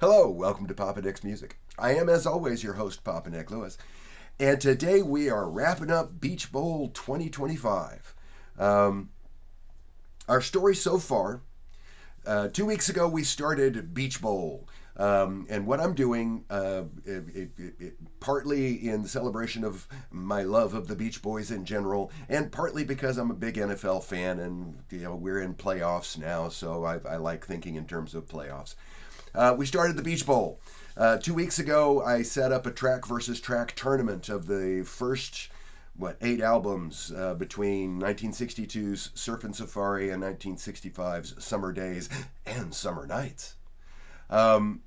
Hello, welcome to Papa Nick's Music. I am, as always, your host, Papa Nick Lewis, and today we are wrapping up Beach Bowl 2025. Our story so far, 2 weeks ago we started Beach Bowl, and what I'm doing, partly in celebration of my love of the Beach Boys in general, and partly because I'm a big NFL fan, and we're in playoffs now, so I like thinking in terms of playoffs. We started the Beach Bowl. 2 weeks ago, I set up a track versus track tournament of the first, 8 albums between 1962's Surfin' Safari and 1965's Summer Days and Summer Nights. And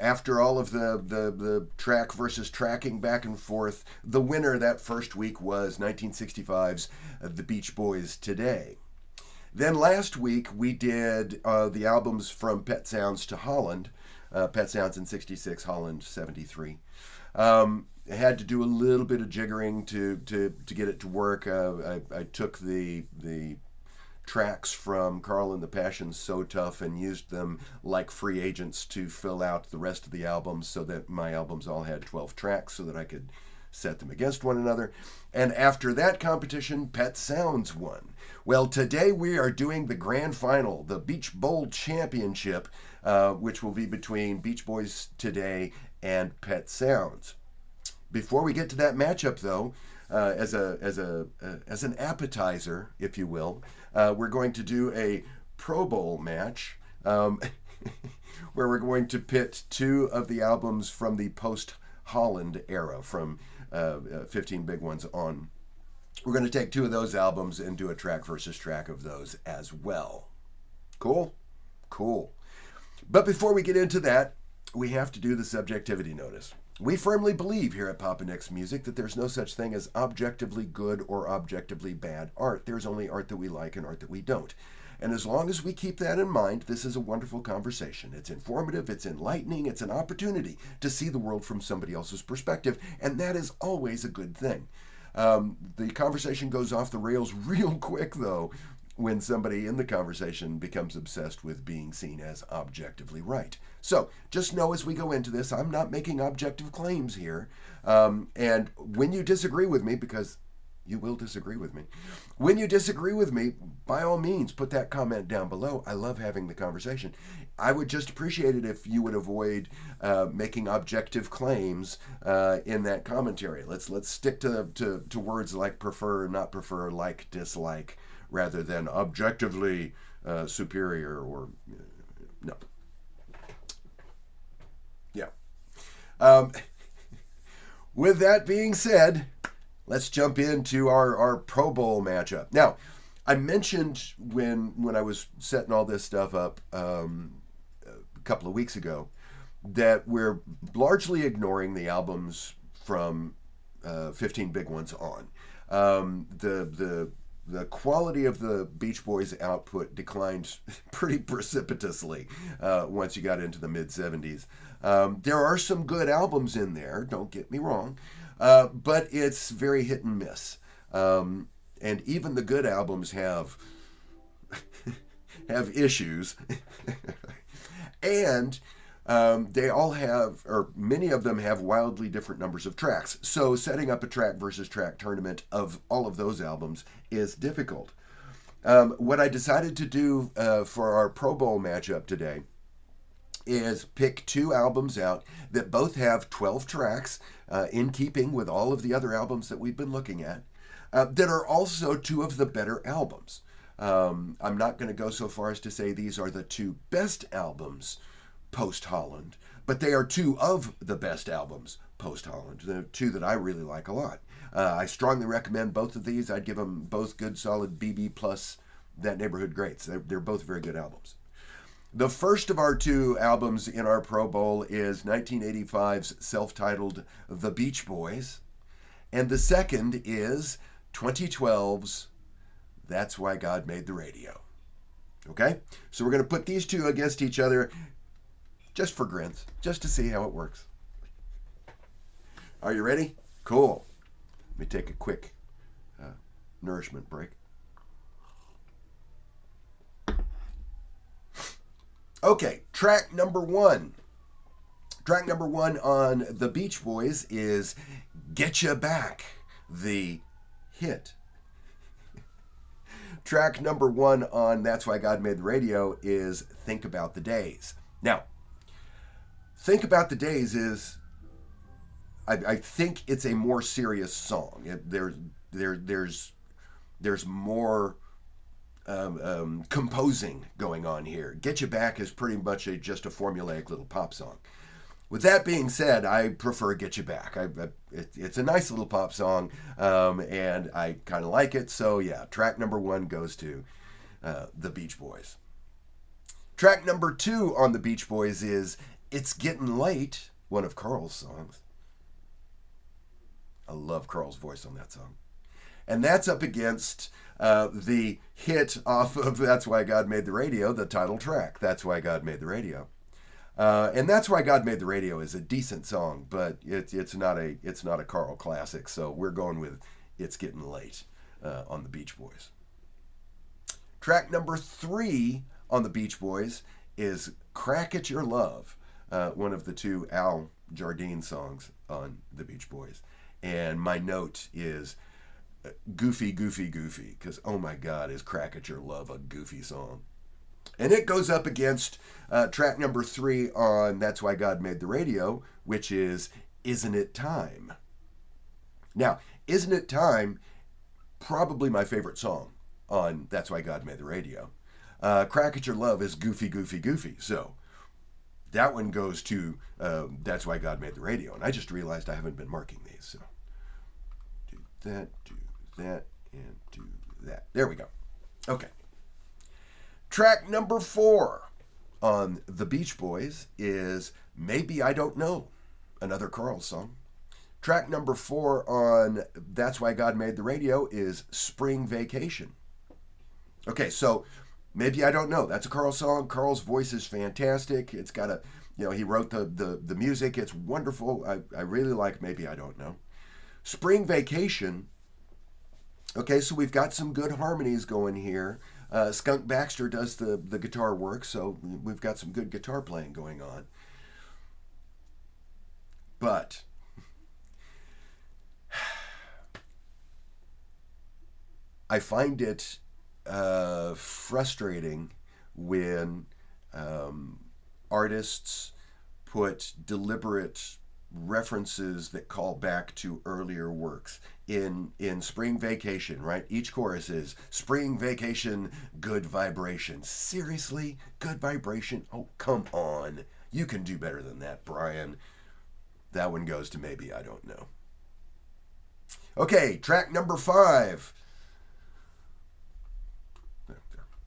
after all of the track versus tracking back and forth, the winner that first week was 1965's The Beach Boys Today. Then last week we did the albums from Pet Sounds to Holland. Pet Sounds in 66, Holland 73. I had to do a little bit of jiggering to get it to work. I took the tracks from Carl and the Passions So Tough and used them like free agents to fill out the rest of the albums, so that my albums all had 12 tracks so that I could set them against one another. And after that competition, Pet Sounds won. Well, today we are doing the grand final, the Beach Bowl Championship, which will be between Beach Boys Today and Pet Sounds. Before we get to that matchup, though, as an appetizer, if you will, we're going to do a Pro Bowl match, where we're going to pit two of the albums from the post-Holland era, from 15 Big Ones on. We're going to take two of those albums and do a track versus track of those as well. Cool? Cool. But before we get into that, we have to do the subjectivity notice. We firmly believe here at Papa Nick's Music that there's no such thing as objectively good or objectively bad art. There's only art that we like and art that we don't. And as long as we keep that in mind, this is a wonderful conversation. It's informative, it's enlightening, it's an opportunity to see the world from somebody else's perspective, and that is always a good thing. The conversation goes off the rails real quick, though, when somebody in the conversation becomes obsessed with being seen as objectively right. So just know as we go into this, I'm not making objective claims here. And when you disagree with me, because you will disagree with me. When you disagree with me, by all means, put that comment down below. I love having the conversation. I would just appreciate it if you would avoid making objective claims in that commentary. Let's stick to words like prefer, not prefer, like, dislike, rather than objectively superior or no. Yeah. With that being said, let's jump into our Pro Bowl matchup. Now, I mentioned when I was setting all this stuff up a couple of weeks ago that we're largely ignoring the albums from 15 Big Ones on. The quality of the Beach Boys output declined pretty precipitously once you got into the mid-70s. There are some good albums in there, don't get me wrong, but it's very hit and miss. And even the good albums have issues. And they all have, or many of them have, wildly different numbers of tracks. So setting up a track versus track tournament of all of those albums is difficult. What I decided to do for our Pro Bowl matchup today is pick two albums out that both have 12 tracks, in keeping with all of the other albums that we've been looking at, that are also two of the better albums. I'm not going to go so far as to say these are the two best albums post-Holland, but they are two of the best albums post-Holland. They're two that I really like a lot. I strongly recommend both of these. I'd give them both good, solid BB plus That Neighborhood Greats. They're both very good albums. The first of our two albums in our Pro Bowl is 1985's self-titled The Beach Boys, and the second is 2012's That's Why God Made the Radio. Okay? So we're going to put these two against each other just for grins, just to see how it works. Are you ready? Cool. Let me take a quick nourishment break. Okay, track number one. Track number one on the Beach Boys is Get Ya Back, the hit. Track number one on That's Why God Made the Radio is Think About the Days. Now, Think About the Days is, I think it's a more serious song. There's more composing going on here. Get You Back is pretty much just a formulaic little pop song. With that being said, I prefer Get You Back. It's a nice little pop song, and I kind of like it. So yeah, track number one goes to the Beach Boys. Track number two on the Beach Boys is It's Getting Late, one of Carl's songs. I love Carl's voice on that song. And that's up against the hit off of That's Why God Made the Radio, the title track, That's Why God Made the Radio. And That's Why God Made the Radio is a decent song, but it's not a Carl classic, so we're going with It's Getting Late on the Beach Boys. Track number three on the Beach Boys is Crack at Your Love, one of the two Al Jardine songs on the Beach Boys. And my note is goofy, goofy, goofy, because oh my God, is Crack at Your Love a goofy song. And it goes up against track number three on That's Why God Made the Radio, which is Isn't It Time? Now, Isn't It Time, probably my favorite song on That's Why God Made the Radio. Crack at Your Love is goofy, goofy, goofy. So that one goes to That's Why God Made the Radio. And I just realized I haven't been marking these. So do that, and do that. There we go. Okay. Track number four on the Beach Boys is Maybe I Don't Know, another Carl song. Track number four on That's Why God Made the Radio is Spring Vacation. Okay, so Maybe I Don't Know. That's a Carl song. Carl's voice is fantastic. It's got a, he wrote the music. It's wonderful. I really like Maybe I Don't Know. Spring Vacation. Okay, so we've got some good harmonies going here. Skunk Baxter does the guitar work, so we've got some good guitar playing going on. But I find it frustrating when artists put deliberate references that call back to earlier works. In Spring Vacation, right? Each chorus is Spring Vacation, good vibration. Seriously? Good vibration? Oh, come on. You can do better than that, Brian. That one goes to Maybe I Don't Know. Okay, track number five.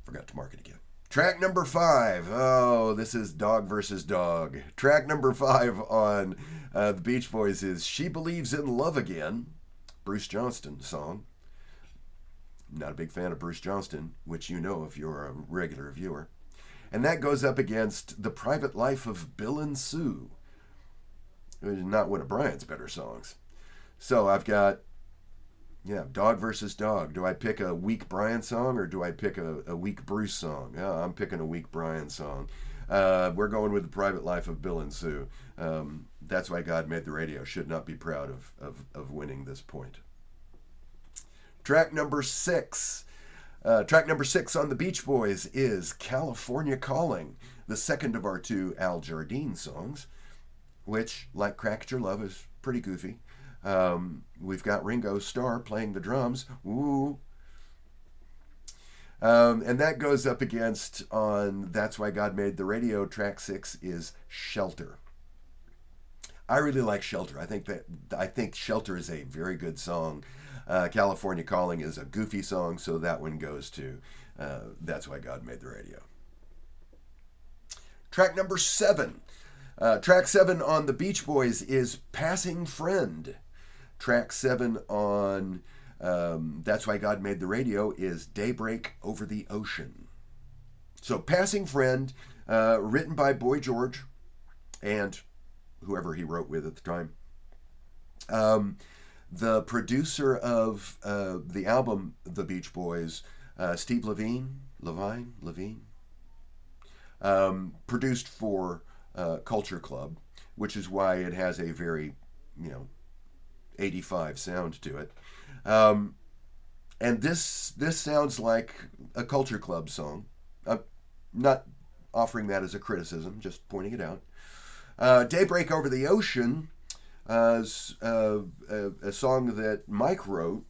Forgot to mark it again. Track number five. Oh, this is Dog versus Dog. Track number five on the Beach Boys is She Believes in Love Again. Bruce Johnston song. Not a big fan of Bruce Johnston, which you know if you're a regular viewer. And that goes up against The Private Life of Bill and Sue. It is not one of Brian's better songs. So I've got, Dog versus Dog. Do I pick a weak Brian song or do I pick a weak Bruce song? I'm picking a weak Brian song. We're going with The Private Life of Bill and Sue. That's Why God Made the Radio. Should not be proud of winning this point. Track number six. Track number six on the Beach Boys is California Calling, the second of our two Al Jardine songs, which, like Crack at Your Love, is pretty goofy. We've got Ringo Starr playing the drums. Ooh. And that goes up against on That's Why God Made the Radio. Track six is Shelter. I really like Shelter. I think Shelter is a very good song. California Calling is a goofy song, so that one goes to That's Why God Made the Radio. Track number seven. Track seven on the Beach Boys is Passing Friend. Track seven on That's Why God Made the Radio is Daybreak Over the Ocean. So Passing Friend, written by Boy George and whoever he wrote with at the time. The producer of the album The Beach Boys, Steve Levine, produced for Culture Club, which is why it has a very, you know, 85 sound to it. Um, and this sounds like a Culture Club song. I'm not offering that as a criticism, just pointing it out. Daybreak Over the Ocean is a song that Mike wrote.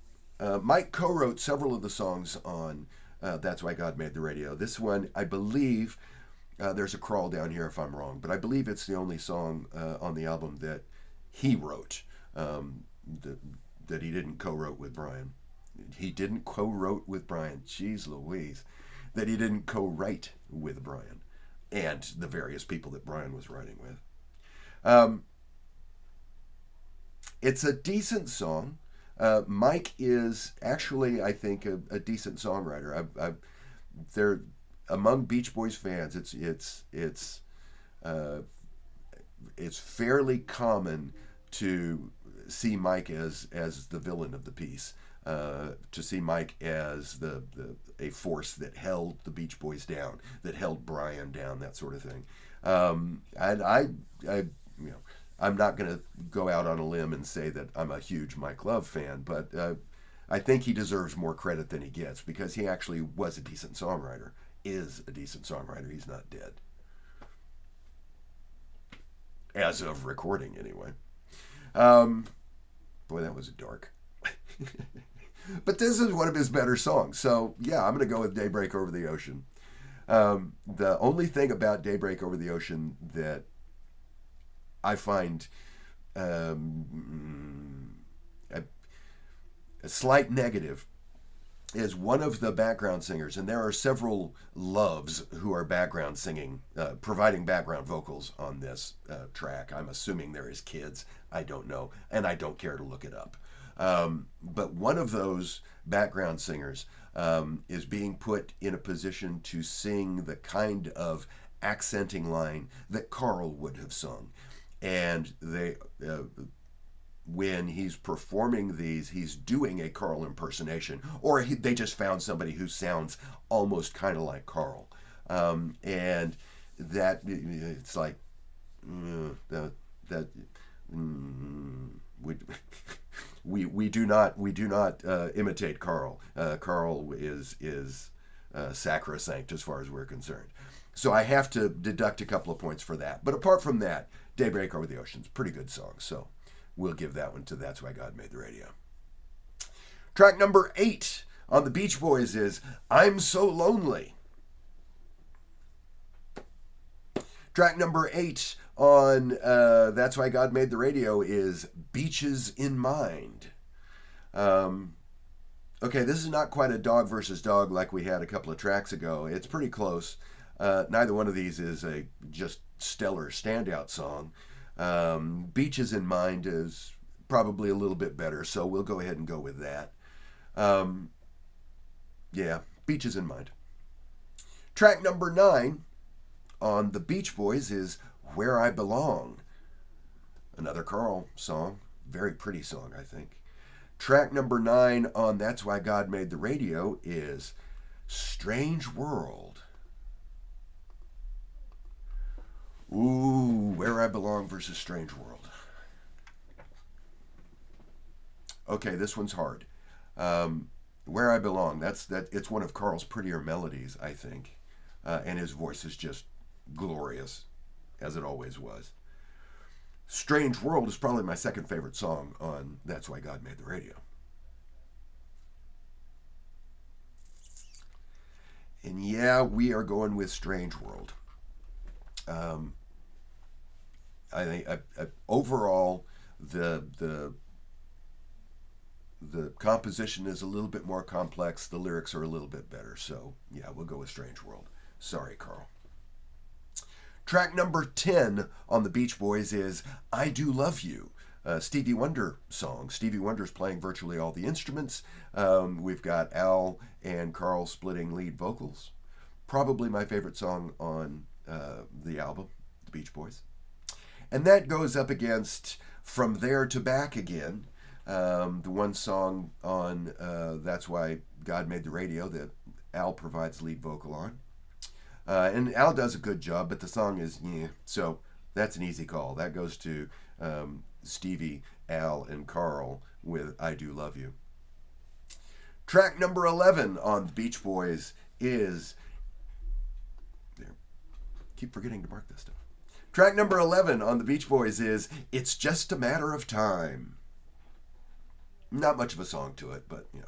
Mike co-wrote several of the songs on That's Why God Made the Radio. This one, I believe, there's a crawl down here if I'm wrong, but I believe it's the only song on the album that he wrote, that, that he didn't co-wrote with Brian. He didn't co-wrote with Brian. Jeez Louise. That he didn't co-write with Brian and the various people that Brian was writing with. Um, it's a decent song. Mike is actually, I think, a decent songwriter. They're among Beach Boys fans. Uh, it's fairly common to see Mike as the villain of the piece. To see Mike as a force that held the Beach Boys down, that held Brian down, that sort of thing. And you know, I'm not going to go out on a limb and say that I'm a huge Mike Love fan, but I think he deserves more credit than he gets because he actually was a decent songwriter, is a decent songwriter. He's not dead. As of recording, anyway. Boy, that was dark. But this is one of his better songs. So, yeah, I'm going to go with Daybreak Over the Ocean. The only thing about Daybreak Over the Ocean that I find a slight negative is one of the background singers, and there are several Loves who are background singing, providing background vocals on this track. I'm assuming they're his kids. I don't know, and I don't care to look it up. But one of those background singers is being put in a position to sing the kind of accenting line that Carl would have sung. And when he's performing these, he's doing a Carl impersonation, or they just found somebody who sounds almost kind of like Carl. And that, it's like, we do not imitate Carl. Carl is sacrosanct as far as we're concerned. So I have to deduct a couple of points for that. But apart from that, Daybreak Over the Ocean's a pretty good song. So we'll give that one to That's Why God Made the Radio. Track number 8 on the Beach Boys is I'm So Lonely. Track number 8 on That's Why God Made the Radio is Beaches in Mind. Okay, this is not quite a dog versus dog like we had a couple of tracks ago. It's pretty close. Neither one of these is a just stellar standout song. Beaches in Mind is probably a little bit better, so we'll go ahead and go with that. Yeah, Beaches in Mind. Track number 9 on the Beach Boys is Where I Belong. Another Carl song. Very pretty song, I think. Track number 9 on That's Why God Made the Radio is Strange World. Ooh, Where I Belong versus Strange World. Okay, this one's hard. Where I Belong, it's one of Carl's prettier melodies, I think. And his voice is just glorious, as it always was. Strange World is probably my second favorite song on That's Why God Made the Radio. And yeah, we are going with Strange World. I think overall the composition is a little bit more complex. The lyrics are a little bit better. So yeah, we'll go with Strange World. Sorry, Carl. Track number 10 on the Beach Boys is I Do Love You, a Stevie Wonder song. Stevie Wonder's playing virtually all the instruments. We've got Al and Carl splitting lead vocals. Probably my favorite song on the album, the Beach Boys. And that goes up against From There to Back Again, the one song on That's Why God Made the Radio that Al provides lead vocal on. And Al does a good job, but the song is yeah. So that's an easy call. That goes to Stevie, Al, and Carl with "I Do Love You." Track number 11 on the Beach Boys is there. Keep forgetting to mark this stuff. Track number 11 on the Beach Boys is "It's Just a Matter of Time." Not much of a song to it, but you know.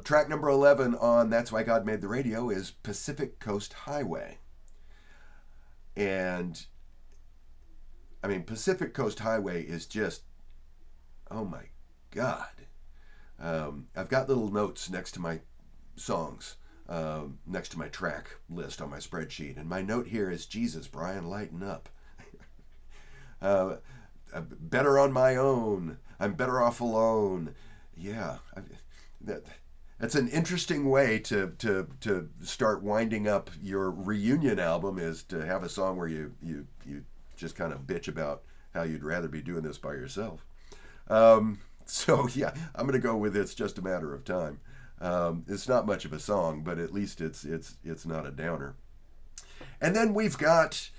Track number 11 on "That's Why God Made the Radio" is "Pacific Coast Highway." And I mean, Pacific Coast Highway is just, oh my God. I've got little notes next to my songs, next to my track list on my spreadsheet. And my note here is, Jesus, Brian, lighten up. Better on my own. I'm better off alone. Yeah. That's an interesting way to start winding up your reunion album, is to have a song where you just kind of bitch about how you'd rather be doing this by yourself. So yeah, I'm gonna go with "It's Just a Matter of Time." It's not much of a song, but at least it's not a downer. And then we've got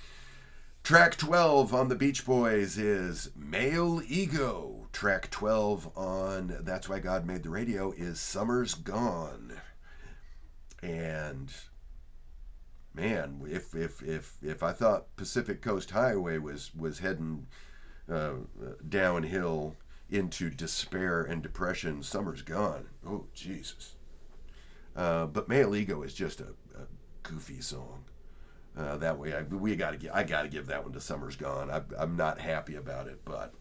track 12 on the Beach Boys is "Male Ego." Track 12 on "That's Why God Made the Radio" is "Summer's Gone." And man, if I thought Pacific Coast Highway was heading downhill into despair and depression, "Summer's Gone." Oh Jesus! But "Male Ego" is just a goofy song. That way, I gotta give that one to "Summer's Gone." I'm not happy about it, but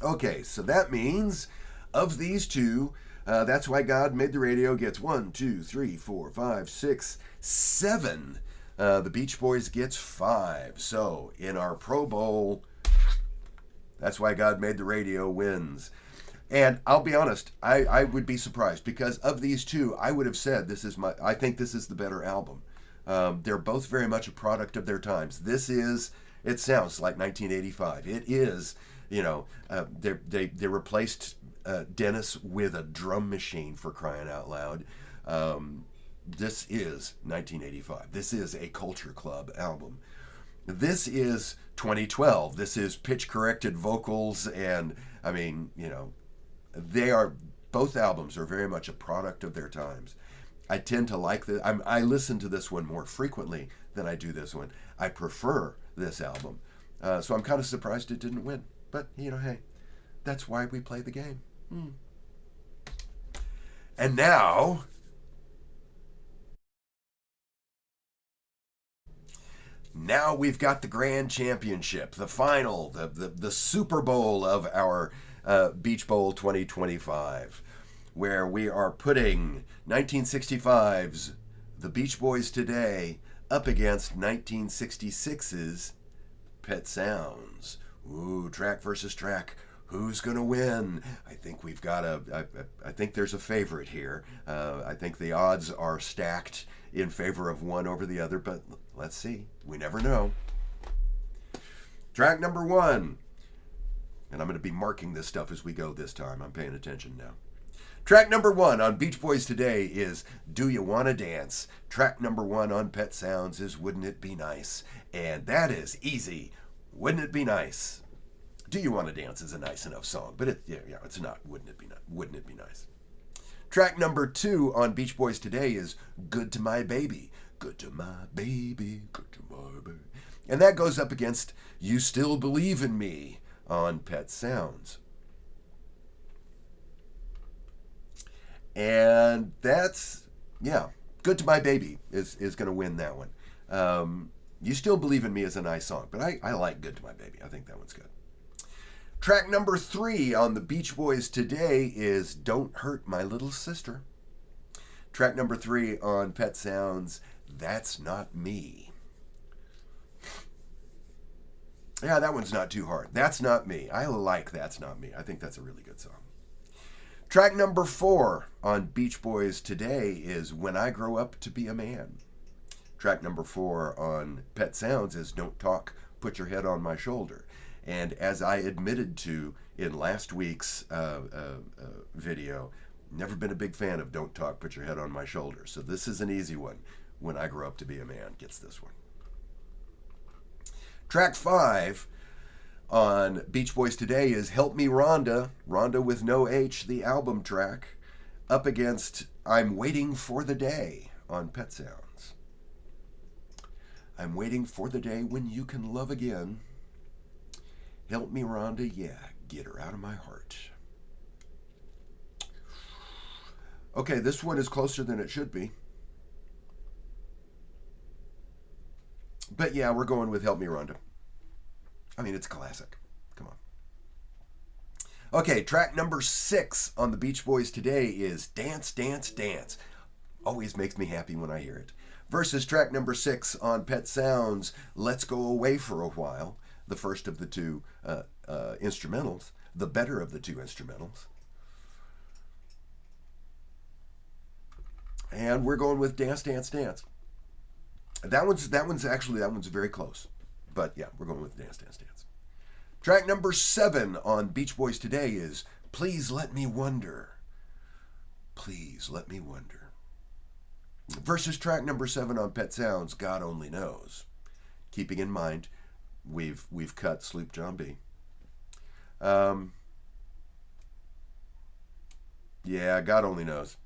okay. So that means of these two, "That's Why God Made the Radio" gets 1, 2, 3, 4, 5, 6, 7. The Beach Boys gets 5. So in our Pro Bowl, "That's Why God Made the Radio" wins. And I'll be honest, I would be surprised, because of these two, I would have said I think this is the better album. They're both very much a product of their times. It sounds like 1985. It is, they replaced Dennis with a drum machine, for crying out loud. This is 1985. This is a Culture Club album. This is 2012. This is pitch-corrected vocals, and I mean, both albums are very much a product of their times. I tend to like I listen to this one more frequently than I do this one. I prefer this album. So I'm kind of surprised it didn't win. But, hey, that's why we play the game. And now we've got the grand championship, the final, the Super Bowl of our Beach Bowl 2025, where we are putting 1965's The Beach Boys Today up against 1966's Pet Sounds. Ooh, track versus track. Who's going to win? I think I think there's a favorite here. I think the odds are stacked in favor of one over the other, but let's see. We never know. Track number 1. And I'm going to be marking this stuff as we go this time. I'm paying attention now. Track number 1 on Beach Boys Today is "Do You Wanna Dance?" Track number 1 on Pet Sounds is "Wouldn't It Be Nice?" And that is easy. Wouldn't it be nice? "Do You Wanna Dance" is a nice enough song, but it's not Wouldn't It Be Nice? Wouldn't It Be Nice? Track number 2 on Beach Boys Today is "Good to My Baby." Good to my baby, good to my baby. And that goes up against "You Still Believe in Me" on Pet Sounds. And that's, "Good to My Baby" is going to win that one. "You Still Believe in Me" is a nice song, but I like "Good to My Baby." I think that one's good. Track number 3 on the Beach Boys Today is "Don't Hurt My Little Sister." Track number 3 on Pet Sounds, "That's Not Me." Yeah, that one's not too hard. "That's Not Me." I like "That's Not Me." I think that's a really good song. Track number 4 on Beach Boys Today is "When I Grow Up to Be a Man." Track number 4 on Pet Sounds is "Don't Talk, Put Your Head on My Shoulder." And as I admitted to in last week's video, never been a big fan of "Don't Talk, Put Your Head on My Shoulder." So this is an easy one. When I Grow Up to Be a Man gets this one. Track 5 on Beach Boys Today is Help Me Rhonda, Rhonda with no H, the album track, up against I'm Waiting for the Day on Pet Sounds. I'm waiting for the day when you can love again. Help me, Rhonda, yeah, get her out of my heart. Okay, this one is closer than it should be. But yeah, we're going with Help Me, Rhonda. I mean, it's a classic. Come on. Okay, track number 6 on the Beach Boys Today is Dance, Dance, Dance. Always makes me happy when I hear it. Versus track number 6 on Pet Sounds, Let's Go Away for a While, the first of the two instrumentals, the better of the two instrumentals. And we're going with Dance, Dance, Dance. That one's very close. But yeah, we're going with Dance, Dance, Dance. Track number 7 on Beach Boys Today is Please Let Me Wonder. Please Let Me Wonder. Versus track number 7 on Pet Sounds, God Only Knows. Keeping in mind, we've cut Sloop John B. Yeah, God Only Knows.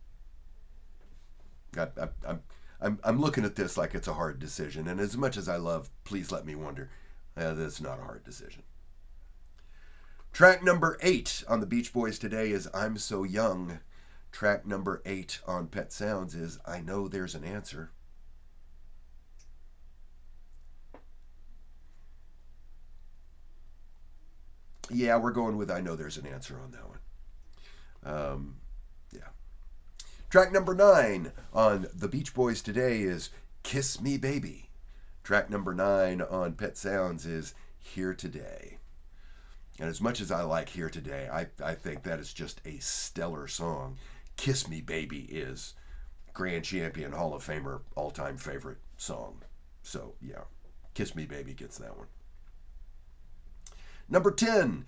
I'm looking at this like it's a hard decision, and as much as I love Please Let Me Wonder, that's not a hard decision. Track number 8 on the Beach Boys Today is I'm So Young. Track number 8 on Pet Sounds is I Know There's an Answer. Yeah, we're going with I Know There's an Answer on that one. Yeah. Track number 9 on the Beach Boys Today is Kiss Me Baby. Track number 9 on Pet Sounds is Here Today. And as much as I like Here Today, I think that is just a stellar song. Kiss Me Baby is Grand Champion Hall of Famer all-time favorite song. So, yeah, Kiss Me Baby gets that one. Number 10,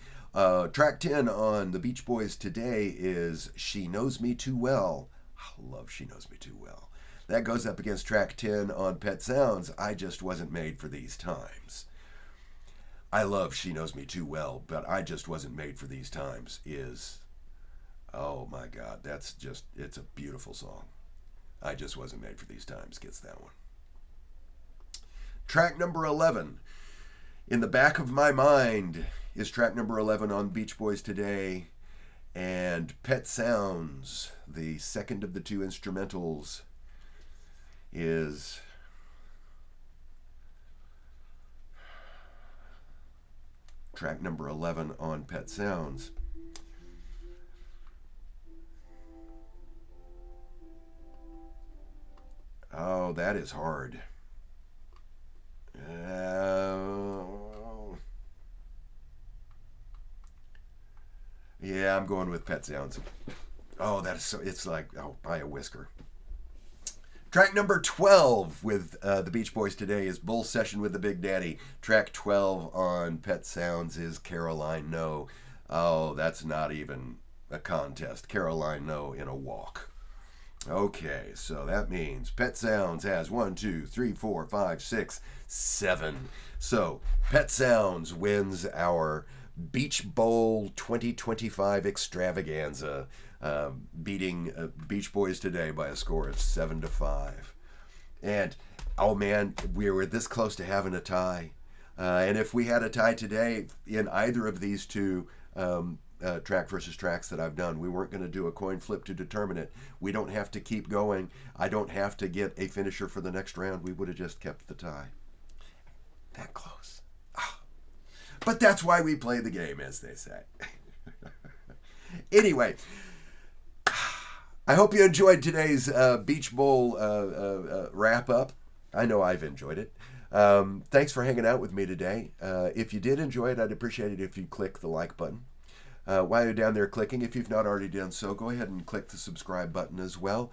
track 10 on the Beach Boys Today is She Knows Me Too Well. I love She Knows Me Too Well. That goes up against track 10 on Pet Sounds, I Just Wasn't Made for These Times. I love She Knows Me Too Well, but I Just Wasn't Made for These Times is, oh my God, it's a beautiful song. I Just Wasn't Made for These Times gets that one. Track number 11, In the Back of My Mind, is track number 11 on Beach Boys Today. And Pet Sounds, the second of the two instrumentals, is track number 11 on Pet Sounds. Oh, that is hard. Yeah, I'm going with Pet Sounds. Oh, that is so, it's like, oh, by a whisker. Track number 12 with the Beach Boys Today is Bull Session with the Big Daddy. Track 12 on Pet Sounds is Caroline No. Oh, that's not even a contest. Caroline No in a walk. Okay, so that means Pet Sounds has 1, 2, 3, 4, 5, 6, 7. So Pet Sounds wins our Beach Bowl 2025 extravaganza, beating Beach Boys Today by a score of 7-5. And oh man, we were this close to having a tie. And if we had a tie today in either of these two track versus tracks that I've done, we weren't going to do a coin flip to determine it. We don't have to keep going. I don't have to get a finisher for the next round. We would have just kept the tie. That close. But that's why we play the game, as they say. Anyway, I hope you enjoyed today's Beach Bowl wrap-up. I know I've enjoyed it. Thanks for hanging out with me today. If you did enjoy it, I'd appreciate it if you click the like button. While you're down there clicking, if you've not already done so, go ahead and click the subscribe button as well.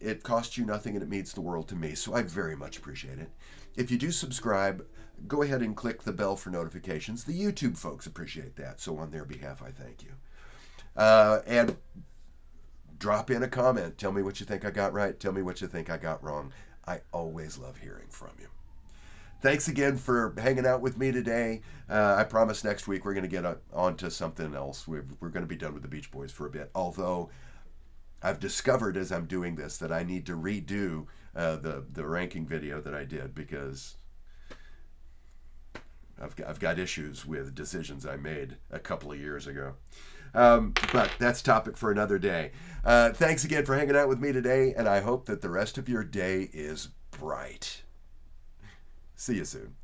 It costs you nothing and it means the world to me, so I very much appreciate it. If you do subscribe, go ahead and click the bell for notifications. The YouTube folks appreciate that, so on their behalf, I thank you. And drop in a comment. Tell me what you think I got right. Tell me what you think I got wrong. I always love hearing from you. Thanks again for hanging out with me today. I promise next week we're going to get on to something else. We're going to be done with the Beach Boys for a bit. Although I've discovered as I'm doing this that I need to redo the ranking video that I did, because I've got issues with decisions I made a couple of years ago. But that's topic for another day. Thanks again for hanging out with me today, and I hope that the rest of your day is bright. See you soon.